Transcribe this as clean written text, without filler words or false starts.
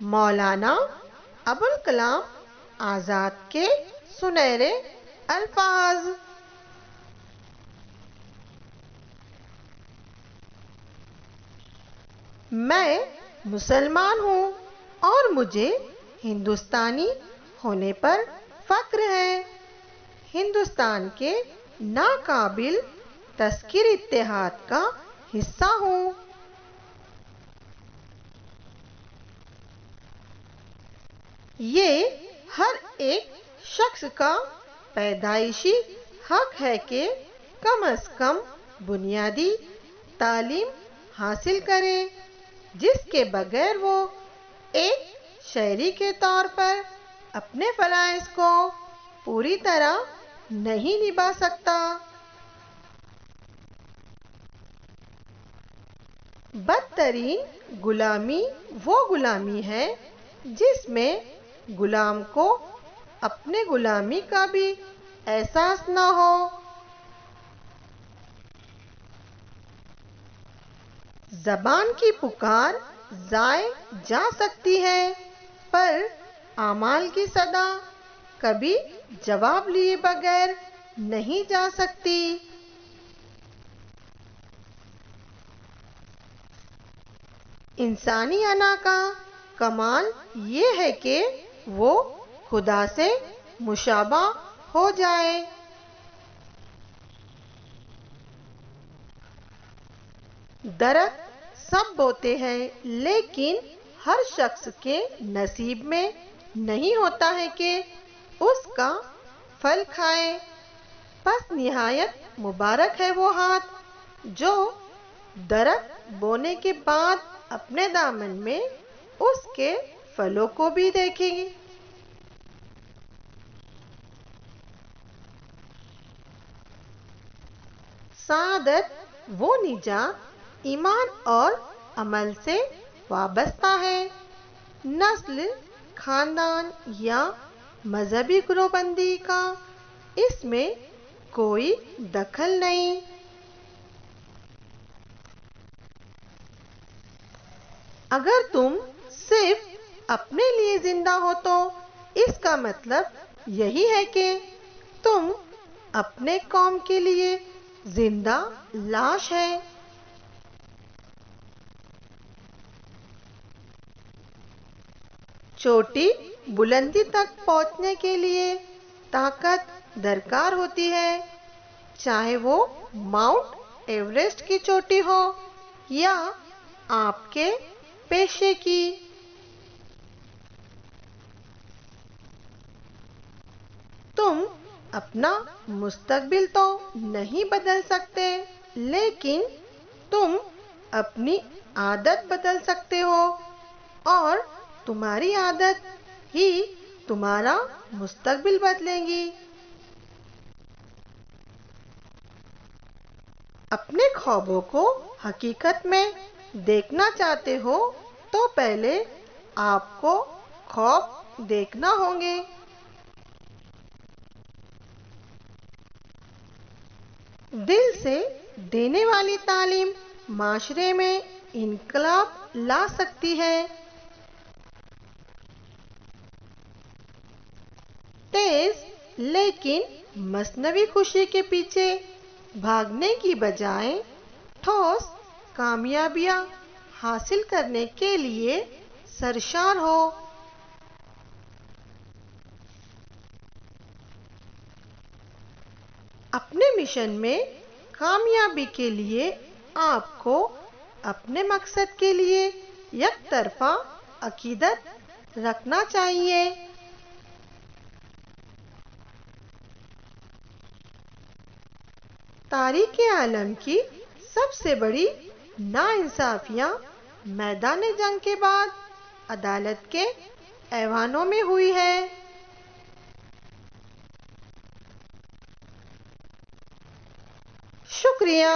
مولانا ابوالکلام آزاد کے سنہرے الفاظ۔ میں مسلمان ہوں اور مجھے ہندوستانی ہونے پر فخر ہے۔ ہندوستان کے ناقابل تذکیر اتحاد کا حصہ ہوں۔ یہ ہر ایک شخص کا پیدائشی حق ہے کہ کم از کم بنیادی تعلیم حاصل کرے، جس کے بغیر وہ ایک شہری کے طور پر اپنے فرائض کو پوری طرح نہیں نبھا سکتا۔ بدترین غلامی وہ غلامی ہے جس میں غلام کو اپنے غلامی کا بھی احساس نہ ہو۔ زبان کی پکار گائے جا سکتی ہے، پر اعمال کی صدا کبھی جواب لیے بغیر نہیں جا سکتی۔ انسانی انا کا کمال یہ ہے کہ وہ خدا سے مشابہ ہو جائے۔ درخت سب بوتے ہیں، لیکن ہر شخص کے نصیب میں نہیں ہوتا ہے کہ اس کا پھل کھائے۔ پس نہایت مبارک ہے وہ ہاتھ جو درخت بونے کے بعد اپنے دامن میں اس کے پھلوں کو بھی دیکھے گی۔ سعادت وہ نجات ایمان اور عمل سے وابستہ ہے، نسل، خاندان یا مذہبی گروہ بندی کا اس میں کوئی دخل نہیں۔ اگر تم صرف اپنے لیے زندہ ہو تو اس کا مطلب یہی ہے کہ تم اپنے قوم کے لیے زندہ لاش ہے۔ چھوٹی بلندی تک پہنچنے کے لیے طاقت درکار ہوتی ہے، چاہے وہ ماؤنٹ ایوریسٹ کی چوٹی ہو یا آپ کے پیشے کی۔ تم اپنا مستقبل تو نہیں بدل سکتے، لیکن تم اپنی عادت بدل سکتے ہو، اور تمہاری عادت ہی تمہارا مستقبل بدلے گی۔ اپنے خوابوں کو حقیقت میں دیکھنا چاہتے ہو تو پہلے آپ کو خواب دیکھنا ہوں گے۔ دل سے دینے والی تعلیم معاشرے میں انقلاب لا سکتی ہے۔ تیز لیکن مصنوعی خوشی کے پیچھے بھاگنے کی بجائے ٹھوس کامیابیاں حاصل کرنے کے لیے سرشار ہو۔ اپنے مشن میں کامیابی کے لیے آپ کو اپنے مقصد کے لیے یک طرفہ عقیدت رکھنا چاہیے۔ تاریخ عالم کی سب سے بڑی ناانصافیاں میدان جنگ کے بعد عدالت کے ایوانوں میں ہوئی ہے۔ شکریہ۔